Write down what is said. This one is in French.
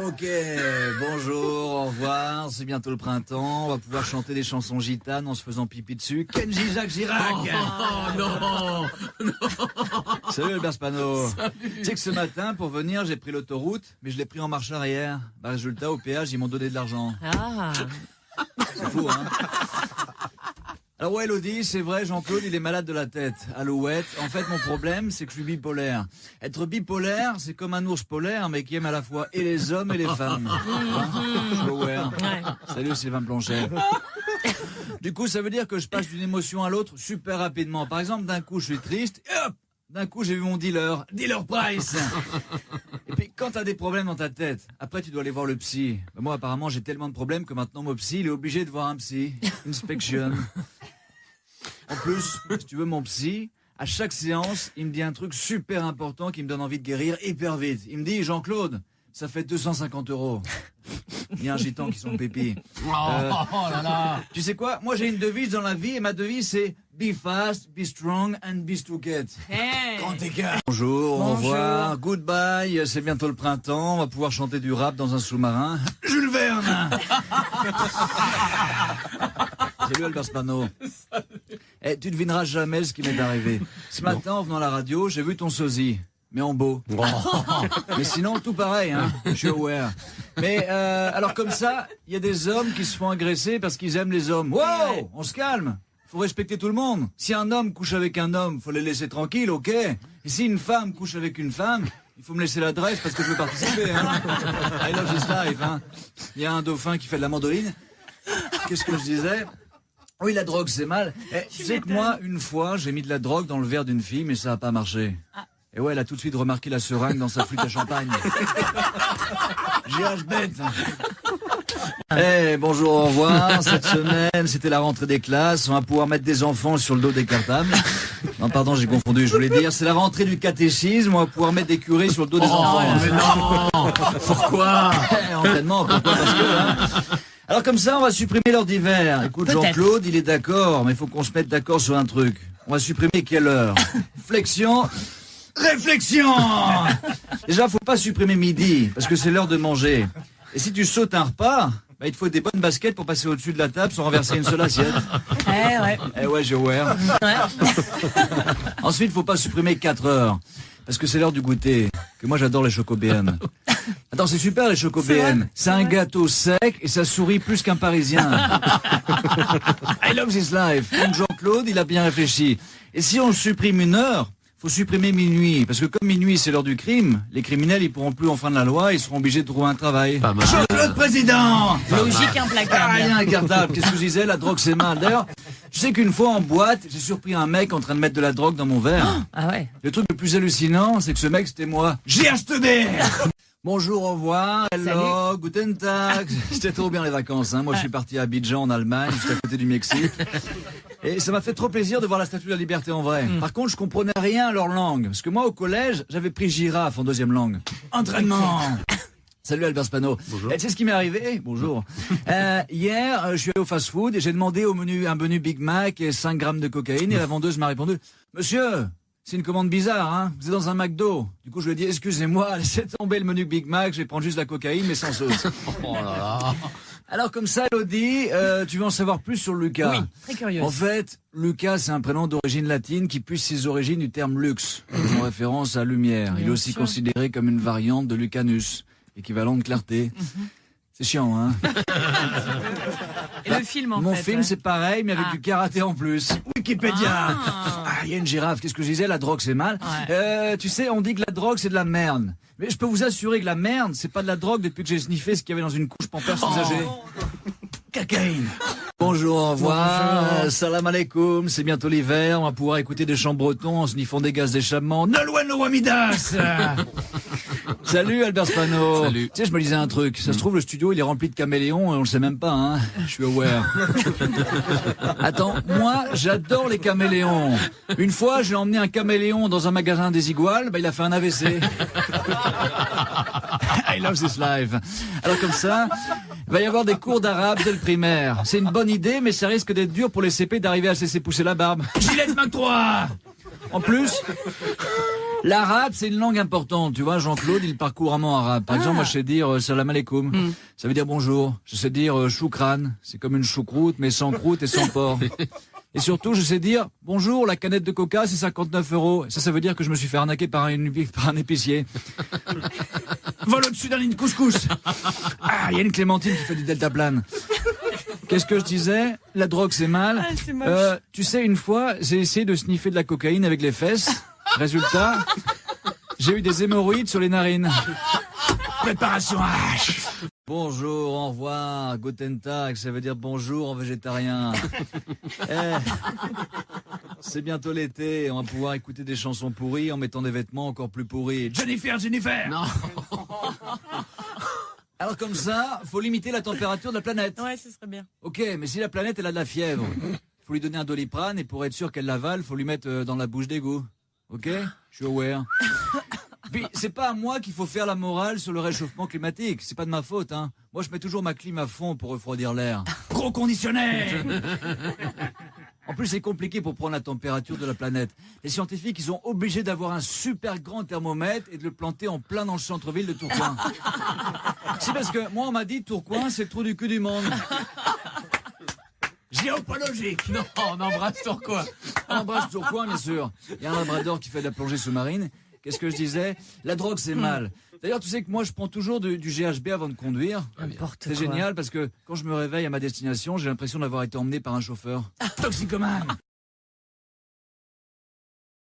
Ok, bonjour, au revoir, c'est bientôt le printemps, on va pouvoir chanter des chansons gitanes en se faisant pipi dessus. Kenji Jacques Chirac. Oh non, non. Salut Albert Spano. Tu sais que ce matin, pour venir, j'ai pris l'autoroute, mais je l'ai pris en marche arrière. Bah, résultat, au péage, ils m'ont donné de l'argent. Ah. C'est fou, hein. Alors ouais, Elodie, c'est vrai, Jean-Claude, il est malade de la tête. Alouette. En fait, mon problème, c'est que je suis bipolaire. Être bipolaire, c'est comme un ours polaire, mais qui aime à la fois et les hommes et les femmes. Je suis aware. Ouais. Salut Sylvain Planchet. Du coup, ça veut dire que je passe d'une émotion à l'autre super rapidement. Par exemple, d'un coup, je suis triste, et hop, d'un coup, j'ai vu mon dealer Price. Et puis, quand t'as des problèmes dans ta tête, après, tu dois aller voir le psy. Ben, moi, apparemment, j'ai tellement de problèmes que maintenant, mon psy, il est obligé de voir un psy. Inspection. En plus, si tu veux, mon psy, à chaque séance, il me dit un truc super important qui me donne envie de guérir hyper vite. Il me dit, Jean-Claude, ça fait 250 €. Il y a un gitan qui sont pépis. Oh là là. Tu sais quoi? Moi, j'ai une devise dans la vie et ma devise, c'est be fast, be strong and be stupid. Hey. Grand écart. Bonjour, au revoir, goodbye, c'est bientôt le printemps, on va pouvoir chanter du rap dans un sous-marin. Jules Verne. Salut Albert Spano. Eh, tu devineras jamais ce qui m'est arrivé. Ce matin, en venant à la radio, j'ai vu ton sosie. Mais en beau. Oh. Mais sinon, tout pareil, hein. Je suis aware. Mais alors comme ça, il y a des hommes qui se font agresser parce qu'ils aiment les hommes. Wow, on se calme. Faut respecter tout le monde. Si un homme couche avec un homme, faut les laisser tranquilles, ok. Et si une femme couche avec une femme, il faut me laisser l'adresse parce que je veux participer. Hein. I love this life. Hein. Il y a un dauphin qui fait de la mandoline. Qu'est-ce que je disais? Oui, la drogue, c'est mal. Eh, tu sais que moi, une fois, j'ai mis de la drogue dans le verre d'une fille, mais ça a pas marché. Et ouais, elle a tout de suite remarqué la seringue dans sa flûte à champagne. GH bête. Eh, bonjour, au revoir. Cette semaine, c'était la rentrée des classes. On va pouvoir mettre des enfants sur le dos des cartables. Non, pardon, j'ai confondu. Je voulais dire, c'est la rentrée du catéchisme. On va pouvoir mettre des curés sur le dos des enfants. Mais non. Pourquoi? Entraînement, pourquoi? Parce que, hein. Alors comme ça, on va supprimer l'heure d'hiver. Écoute, Jean-Claude, il est d'accord, mais il faut qu'on se mette d'accord sur un truc. On va supprimer quelle heure? Flexion. Réflexion. Déjà, faut pas supprimer midi, parce que c'est l'heure de manger. Et si tu sautes un repas, bah, il te faut des bonnes baskets pour passer au-dessus de la table sans renverser une seule assiette. Eh ouais, j'ai aware. Ensuite, faut pas supprimer 4 heures, parce que c'est l'heure du goûter. Que moi, j'adore les chocobm. Attends, c'est super les chocobm. C'est un gâteau sec et ça sourit plus qu'un Parisien. I love this life. Donc Jean-Claude, il a bien réfléchi. Et si on supprime une heure, faut supprimer minuit, parce que comme minuit c'est l'heure du crime, les criminels ils pourront plus enfreindre la loi, ils seront obligés de trouver un travail. Pas mal. Jean-Claude Président. Logique implacable. Rien incartable. Qu'est-ce que je disais? La drogue c'est mal. D'ailleurs, je sais qu'une fois en boîte, j'ai surpris un mec en train de mettre de la drogue dans mon verre. Ah ouais. Le truc le plus hallucinant, c'est que ce mec c'était moi. GHTB. Bonjour, au revoir, hello, guten tag. C'était trop bien les vacances, hein. Moi je suis parti à Abidjan en Allemagne, juste à côté du Mexique. Et ça m'a fait trop plaisir de voir la Statue de la Liberté en vrai. Par contre, je comprenais rien à leur langue. Parce que moi, au collège, j'avais pris girafe en deuxième langue. Entraînement. Salut Albert Spano. Bonjour. Et tu sais ce qui m'est arrivé? Bonjour. Hier, je suis allé au fast-food et j'ai demandé au menu un menu Big Mac et 5 grammes de cocaïne. Et la vendeuse m'a répondu, monsieur, c'est une commande bizarre, hein. Vous êtes dans un McDo. Du coup, je lui ai dit, excusez-moi, laissez tomber le menu Big Mac, je vais prendre juste la cocaïne, mais sans sauce. Oh là là. Alors, comme ça, Elodie, tu veux en savoir plus sur Lucas? Oui, très curieuse. En fait, Lucas, c'est un prénom d'origine latine qui puise ses origines du terme lux, en référence à lumière. Il est aussi considéré comme une variante de Lucanus, équivalent de clarté. C'est chiant, hein? Et le film, en Mon fait. film, c'est pareil, mais avec Ah. du karaté en plus. Wikipédia. Ah. Il y a une girafe. Qu'est-ce que je disais? La drogue, c'est mal. Tu sais, on dit que la drogue, c'est de la merde. Mais je peux vous assurer que la merde, c'est pas de la drogue depuis que j'ai sniffé ce qu'il y avait dans une couche Pampers usagée. Cocaïne. Bonjour, au revoir. Salam alaikum. C'est bientôt l'hiver. On va pouvoir écouter des chants bretons en sniffant des gaz d'échappement. Nolwenn Lowamidas. Salut Albert Spano. Salut. Tu sais, je me disais un truc. Ça se trouve, le studio, il est rempli de caméléons et on le sait même pas, hein. Je suis aware. Attends, moi, j'adore les caméléons. Une fois, j'ai emmené un caméléon dans un magasin des Iguales, bah, il a fait un AVC. I love this life. Alors comme ça, il va y avoir des cours d'arabe dès le primaire. C'est une bonne idée, mais ça risque d'être dur pour les CP d'arriver à se laisser pousser la barbe. Gillette Mac 3. En plus, L'arabe, c'est une langue importante. Tu vois, Jean-Claude, il parle couramment arabe. Par exemple, moi, je sais dire salam alaikum. Ça veut dire bonjour. Je sais dire choukran. C'est comme une choucroute, mais sans croûte et sans porc. Et surtout, je sais dire bonjour, la canette de coca, c'est 59 €. Ça veut dire que je me suis fait arnaquer par un épicier. Vol au-dessus d'un lit de couscous. Ah, il y a une Clémentine qui fait du deltaplane. Qu'est-ce que je disais? La drogue, c'est mal. Ah, c'est moche. Tu sais, une fois, j'ai essayé de sniffer de la cocaïne avec les fesses. Résultat, j'ai eu des hémorroïdes sur les narines. Préparation H. Bonjour, au revoir, guten Tag, ça veut dire bonjour en végétarien. C'est bientôt l'été, on va pouvoir écouter des chansons pourries en mettant des vêtements encore plus pourris. Jennifer! Non. Alors comme ça, faut limiter la température de la planète. Ouais, ce serait bien. Ok, mais si la planète elle a de la fièvre, faut lui donner un Doliprane et pour être sûr qu'elle l'avale, faut lui mettre dans la bouche d'égout. Ok? Je suis aware. Puis c'est pas à moi qu'il faut faire la morale sur le réchauffement climatique, c'est pas de ma faute, hein. Moi je mets toujours ma clim à fond pour refroidir l'air. Gros conditionnaire. En plus c'est compliqué pour prendre la température de la planète. Les scientifiques ils sont obligés d'avoir un super grand thermomètre et de le planter en plein dans le centre-ville de Tourcoing. C'est parce que moi on m'a dit Tourcoing c'est le trou du cul du monde. Géopolitique. Non, on embrasse Tourcoing. On embrasse Tourcoing bien sûr. Il y a un labrador qui fait de la plongée sous-marine. Qu'est-ce que je disais? La drogue, c'est mal. D'ailleurs, tu sais que moi, je prends toujours du GHB avant de conduire. C'est génial parce que quand je me réveille à ma destination, j'ai l'impression d'avoir été emmené par un chauffeur. Toxicomane.